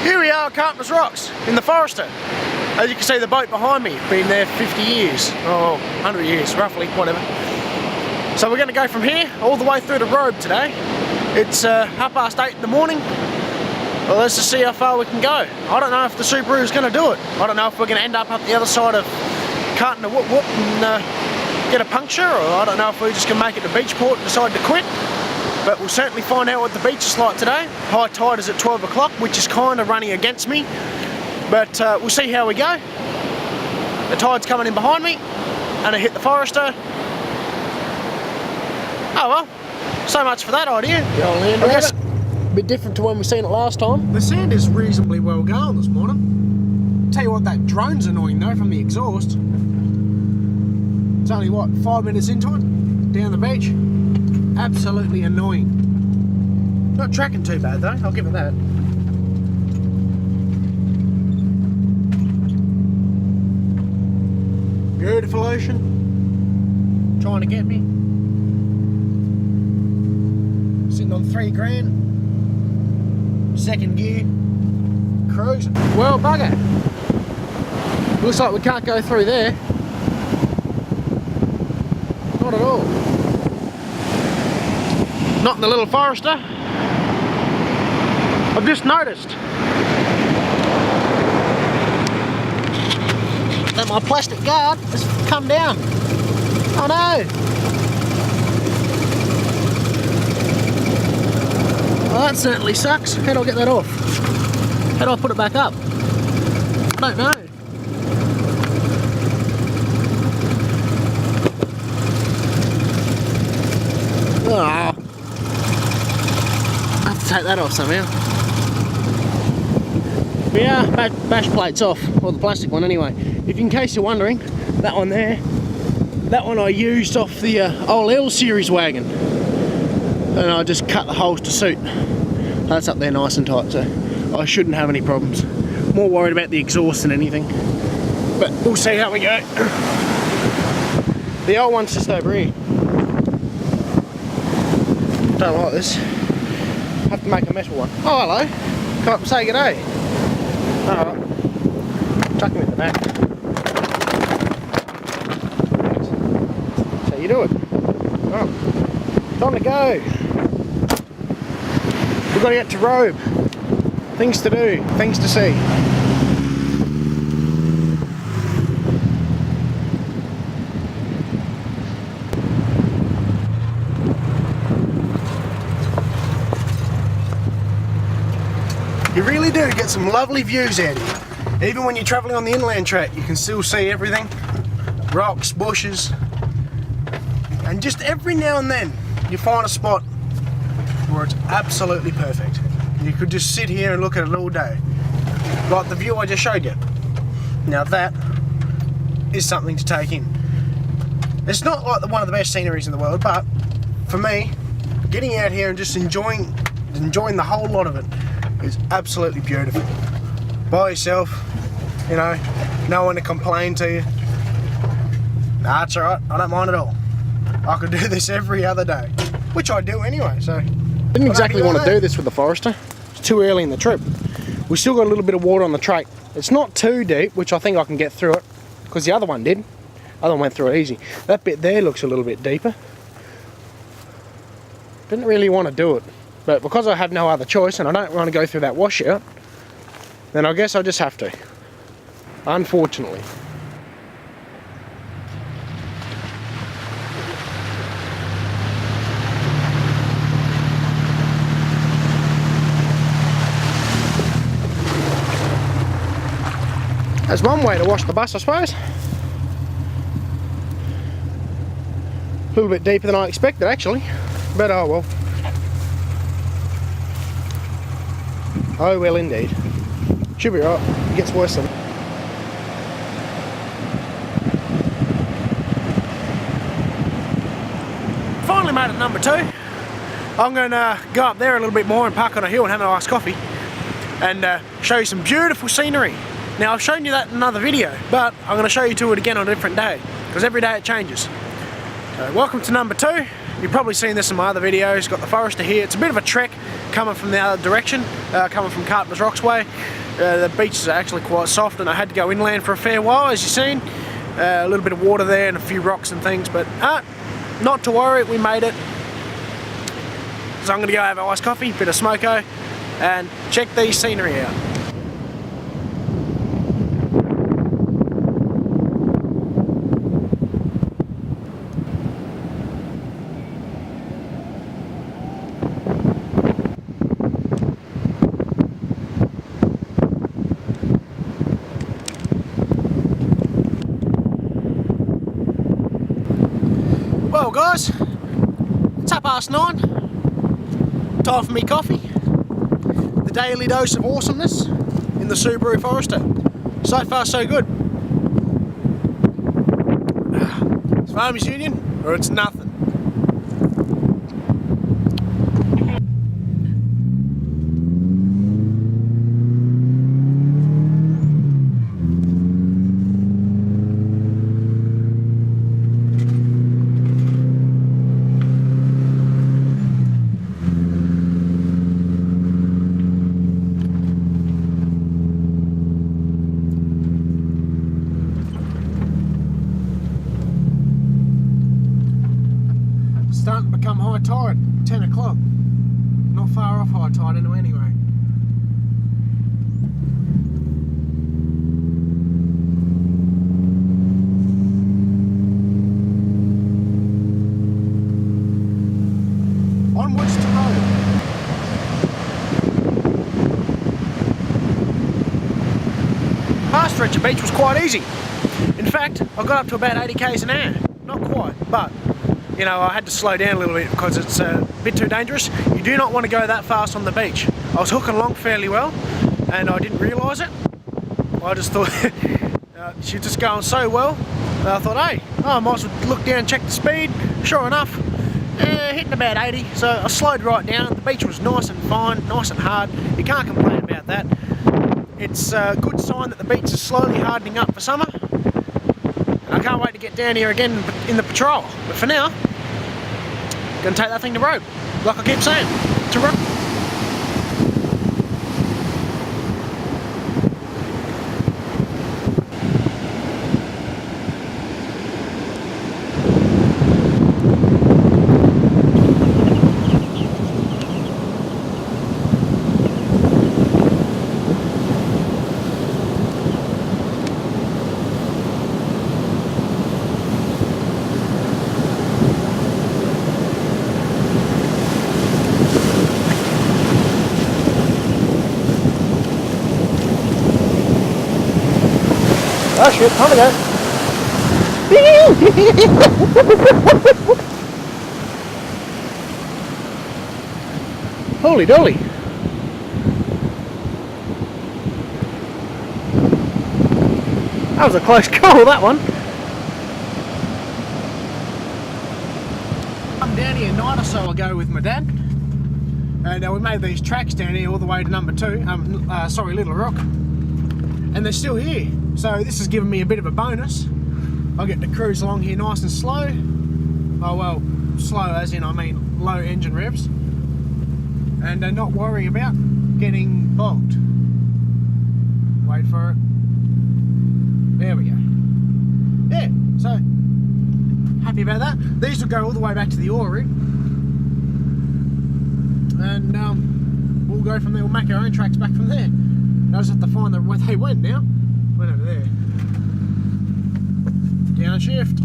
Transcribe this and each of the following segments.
Here we are at Carpeners Rocks in the Forster. As you can see, the boat behind me, been there 50 years, or 100 years roughly, whatever. So we're going to go from here all the way through to Robe today. It's 8:30 in the morning. Well, let's just see how far we can go. I don't know if the Subaru is going to do it. I don't know if we're going to end up the other side of Carton and whoop and get a puncture, or I don't know if we're just going to make it to Beachport and decide to quit. But we'll certainly find out what the beach is like today. High tide is at 12 o'clock, which is kind of running against me. But we'll see how we go. The tide's coming in behind me, and I hit the Forester. Oh well, so much for that idea. I guess a bit different to when we seen it last time. The sand is reasonably well going this morning. Tell you what, that drone's annoying though from the exhaust. It's only what, 5 minutes into it, down the beach. Absolutely annoying. Not tracking too bad though, I'll give it that. Beautiful ocean. Trying to get me. Sitting on 3 grand. Second gear. Cruising. Well, bugger. Looks like we can't go through there. Not at all. Not in the little Forester. I've just noticed that my plastic guard has come down. Oh no! Well, that certainly sucks. How do I get that off? How do I put it back up? I don't know. Oh. Take that off somehow. But yeah, bash plate's off, or the plastic one anyway. If in case you're wondering, that one there, that one I used off the old L series wagon, and I just cut the holes to suit. That's up there nice and tight, so I shouldn't have any problems. More worried about the exhaust than anything, but we'll see how we go. The old one's just over here. Don't like this. Have to make a metal one. Oh, hello. Come up and say good day. Alright. Tuck him in the back. So you do it. Oh. Time to go. We've got to get to Robe. Things to do, things to see. You really do get some lovely views out here. Even when you're travelling on the inland track, you can still see everything. Rocks, bushes. And just every now and then, you find a spot where it's absolutely perfect. You could just sit here and look at it all day. Like the view I just showed you. Now that is something to take in. It's not like one of the best sceneries in the world, but for me, getting out here and just enjoying the whole lot of it is absolutely beautiful. By yourself, you know, no one to complain to you. Nah, it's alright, I don't mind at all. I could do this every other day, which I do anyway, so. Didn't exactly want to do this with the Forester. It's too early in the trip. We still got a little bit of water on the trach. It's not too deep, which I think I can get through it, because the other one did. The other one went through it easy. That bit there looks a little bit deeper. Didn't really want to do it. But because I have no other choice and I don't want to go through that washout, then I guess I just have to. Unfortunately. That's one way to wash the bus, I suppose. A little bit deeper than I expected actually, but oh well. Oh well indeed. Should be right. It gets worse than. Finally made it number 2. I'm going to go up there a little bit more and park on a hill and have a nice coffee and show you some beautiful scenery. Now I've shown you that in another video, but I'm going to show you to it again on a different day because every day it changes. So welcome to number 2. You've probably seen this in my other videos. Got the Forester here. It's a bit of a trek coming from the other direction, coming from Carpeners Rocks way. The beaches are actually quite soft, and I had to go inland for a fair while, as you've seen. A little bit of water there and a few rocks and things, but not to worry, we made it. So I'm going to go have an iced coffee, bit of smoko, and check the scenery out. Well guys, it's 9:30, time for me coffee. The daily dose of awesomeness in the Subaru Forester. So far so good. It's Farmers Union or it's nothing. Starting to become high tide, 10 o'clock. Not far off high tide anyway. Onwards to Robe. Past stretch of beach was quite easy. In fact, I got up to about 80 k's an hour. Not quite, but you know, I had to slow down a little bit because it's a bit too dangerous. You do not want to go that fast on the beach. I was hooking along fairly well and I didn't realise it. I just thought she was just going so well. I thought, hey, I might as well look down and check the speed. Sure enough, hitting about 80. So I slowed right down. The beach was nice and fine, nice and hard. You can't complain about that. It's a good sign that the beach is slowly hardening up for summer. And I can't wait to get down here again in the patrol. But for now, gonna take that thing to Robe, like I keep saying, to Robe. Oh shit, time to go. Holy dolly. That was a close call, that one. I'm down here a night or so ago with my dad. And we made these tracks down here all the way to number 2, Little Rock. And they're still here. So this has given me a bit of a bonus. I get to cruise along here nice and slow. Oh well, slow as in I mean low engine revs. And not worry about getting bogged. Wait for it. There we go. Yeah, so happy about that. These will go all the way back to the oil rig. And we'll go from there, we'll make our own tracks back from there. I just have to find where they went now. Went over there. Downshift.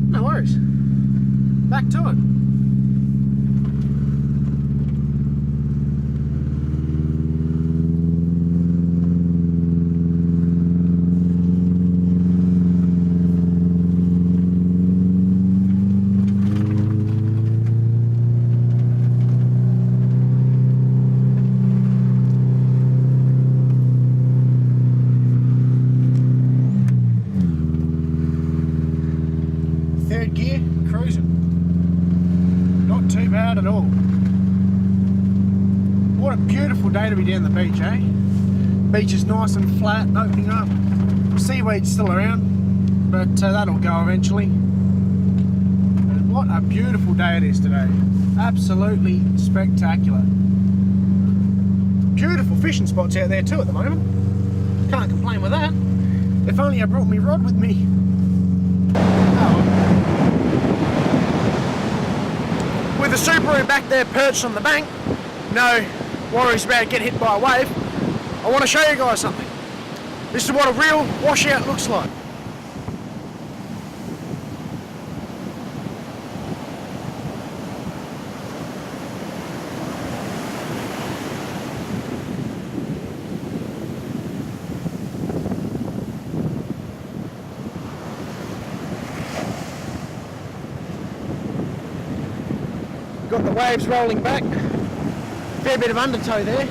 No worries. Back to it. Third gear, cruising. Not too bad at all. What a beautiful day to be down the beach, eh? Beach is nice and flat, opening up. Seaweed's still around, but that'll go eventually. What a beautiful day it is today. Absolutely spectacular. Beautiful fishing spots out there too at the moment. Can't complain with that. If only I brought my rod with me. Oh. With the Subaru back there perched on the bank, no worries about getting hit by a wave, I want to show you guys something. This is what a real washout looks like. Got the waves rolling back, fair bit of undertow there.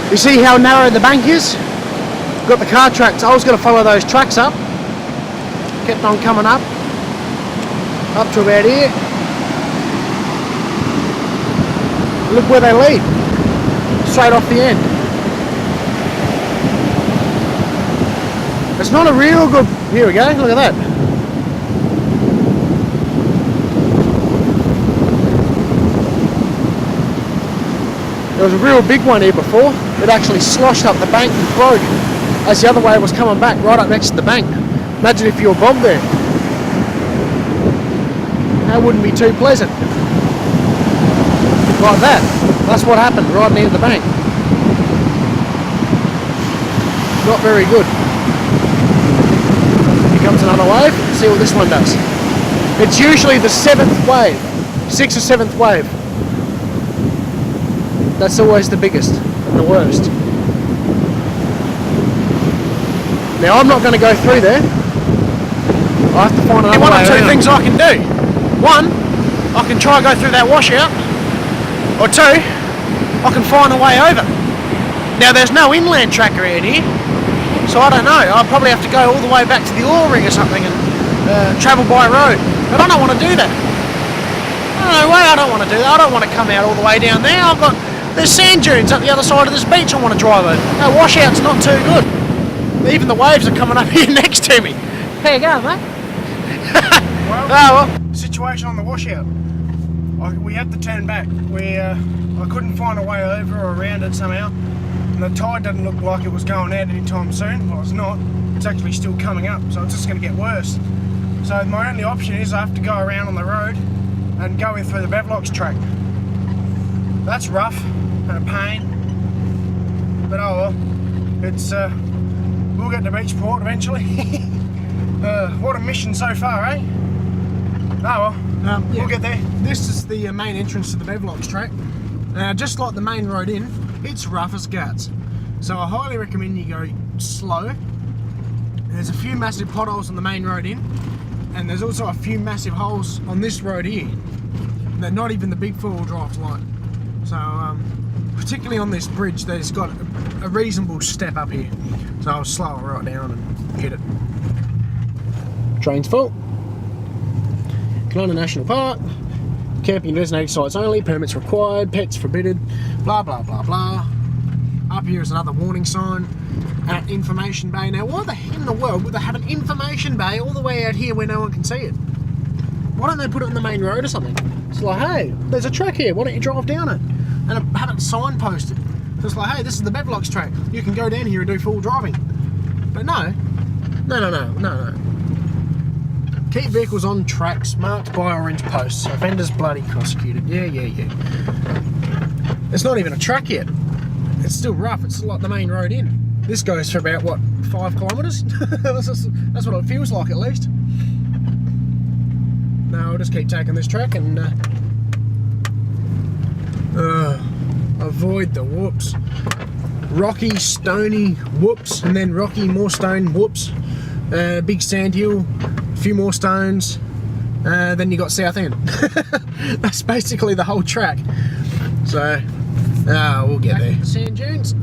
You see how narrow the bank is? Got the car tracks. I was going to follow those tracks up. Kept on coming up to about here. Look where they lead, straight off the end. It's not a real good, here we go, look at that. There was a real big one here before. It actually sloshed up the bank and broke as the other wave was coming back right up next to the bank. Imagine if you were bobbed there. That wouldn't be too pleasant. Like that. That's what happened right near the bank. Not very good. Here comes another wave. Let's see what this one does. It's usually the 7th wave. 6th or 7th wave. That's always the biggest and the worst. Now I'm not going to go through there. I have to find another way around. One of two things I can do. One, I can try and go through that washout. Or two, I can find a way over. Now there's no inland track around here, so I don't know. I'll probably have to go all the way back to the oil ring or something and travel by road. But I don't want to do that. No way, I don't want to do that. I don't want to come out all the way down there. There's sand dunes up the other side of this beach I want to drive over. No, washout's not too good. Even the waves are coming up here next to me. How you going, mate? Well, situation on the washout. We had to turn back. I couldn't find a way over or around it somehow. And the tide doesn't look like it was going out anytime soon. Well, it's not. It's actually still coming up, so it's just going to get worse. So my only option is I have to go around on the road and go in through the Bevlocks track. That's rough and a pain, but oh well. It's we'll get to Beachport eventually. What a mission so far, eh? Oh well, yeah. We'll get there. This is the main entrance to the Bevlocks track. Just like the main road in, it's rough as guts. So I highly recommend you go slow. There's a few massive potholes on the main road in, and there's also a few massive holes on this road here that not even the big four-wheel drive's like. So, particularly on this bridge, there's got a reasonable step up here. So I'll slow it right down and hit it. Train's full. Kelowna National Park. Camping designated sites only. Permits required. Pets forbidden. Blah, blah, blah, blah. Up here is another warning sign. At Information Bay. Now, why the hell in the world would they have an Information Bay all the way out here where no one can see it? Why don't they put it on the main road or something? It's like, hey, there's a track here, why don't you drive down it? And have it signposted. So it's like, hey, this is the Bevlocks track. You can go down here and do full driving. But no. No. Keep vehicles on tracks marked by orange posts. Offenders bloody prosecuted. Yeah. It's not even a track yet. It's still rough. It's like the main road in. This goes for about, what, 5 kilometres? That's what it feels like, at least. No, I'll just keep taking this track and avoid the whoops. Rocky, stony, whoops, and then rocky, more stone, whoops. Big sand hill, a few more stones, then you got South End. That's basically the whole track. So, we'll get back there. The sand dunes.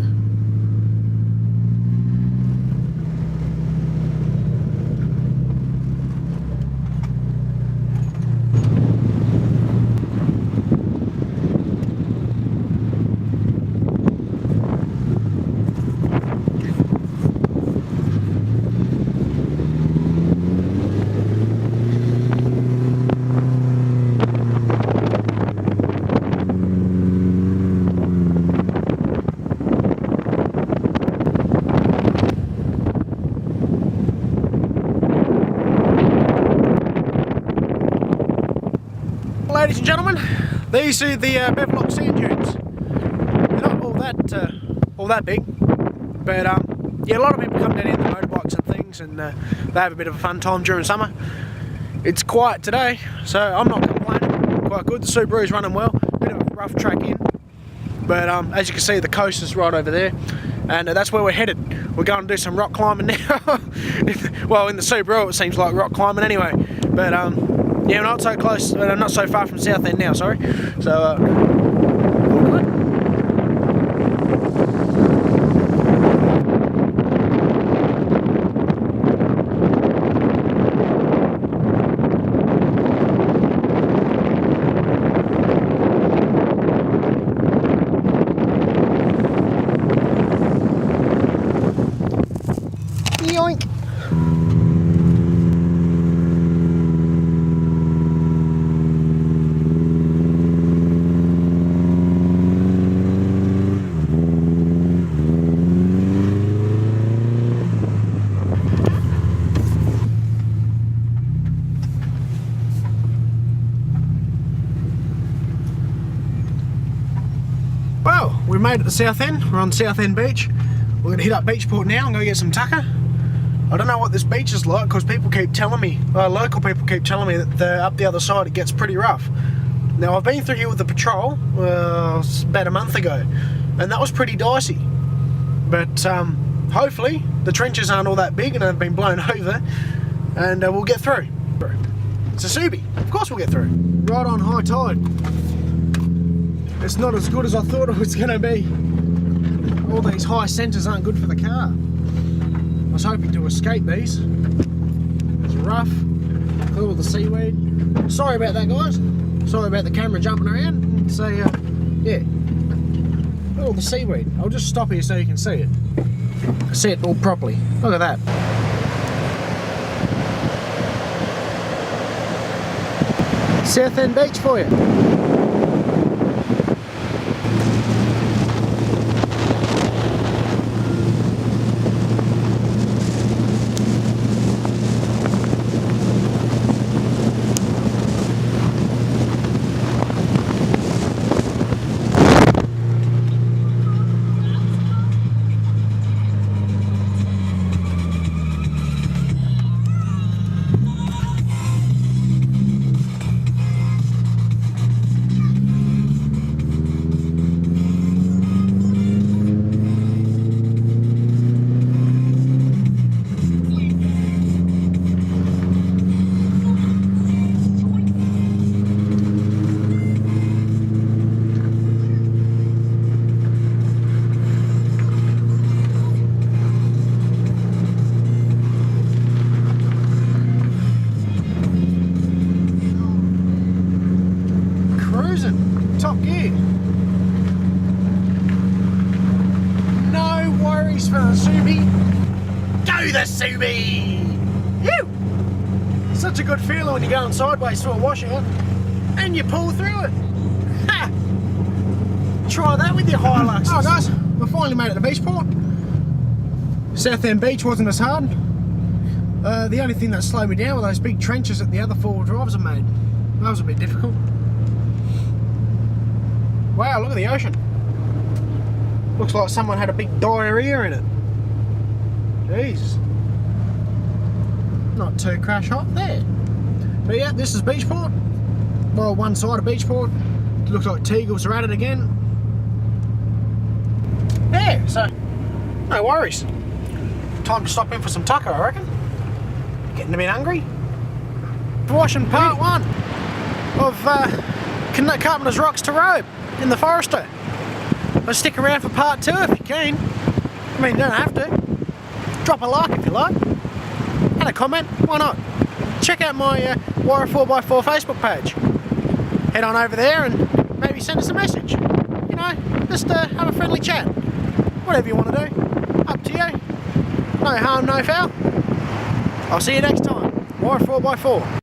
These are the Beverlock sand dunes. They're not all that big, but yeah, a lot of people come down here on the motorbikes and things, and they have a bit of a fun time during summer. It's quiet today, so I'm not complaining. Quite good. The Subaru's running well. Bit of a rough track in, but as you can see, the coast is right over there, and that's where we're headed. We're going to do some rock climbing now. Well, in the Subaru, it seems like rock climbing anyway. But yeah, we're not so close. Not so far from Southend now. Sorry. So all good. Yoink. Well, we made it to Southend. We're on Southend Beach. We're going to hit up Beachport now and go get some tucker. I don't know what this beach is like because people keep telling me, local people keep telling me that up the other side it gets pretty rough. Now I've been through here with the patrol about a month ago, and that was pretty dicey. But hopefully the trenches aren't all that big and they've been blown over, and we'll get through. It's a Subi, of course we'll get through. Right on high tide. It's not as good as I thought it was going to be. All these high centres aren't good for the car. I was hoping to escape these. It's rough, full of the seaweed. Sorry about that, guys. Sorry about the camera jumping around. So yeah, all the seaweed. I'll just stop here so you can see it. See it all properly. Look at that. Southend Beach for you. Top gear. No worries for the Subi. Go the Subi! Woo! Such a good feeling when you're going sideways through a washout and you pull through it. Ha! Try that with your Hilux. Oh guys, we finally made it to Beachport. Southend Beach wasn't as hard. The only thing that slowed me down were those big trenches that the other four-wheel drives have made. That was a bit difficult. Wow, look at the ocean. Looks like someone had a big diarrhea in it. Jeez. Not too crash hot there. But yeah, this is Beachport. Well, one side of Beachport. It looks like Teagles are at it again. Yeah, so no worries. Time to stop in for some tucker, I reckon. Getting a bit hungry. Washing part one of Carpenter's Rocks to Robe in the Forster. But stick around for part two if you can. I mean, you don't have to. Drop a like if you like. And a comment, why not? Check out my Warrior 4x4 Facebook page. Head on over there and maybe send us a message. You know, just have a friendly chat. Whatever you want to do. Up to you. No harm, no foul. I'll see you next time. Warrior 4x4.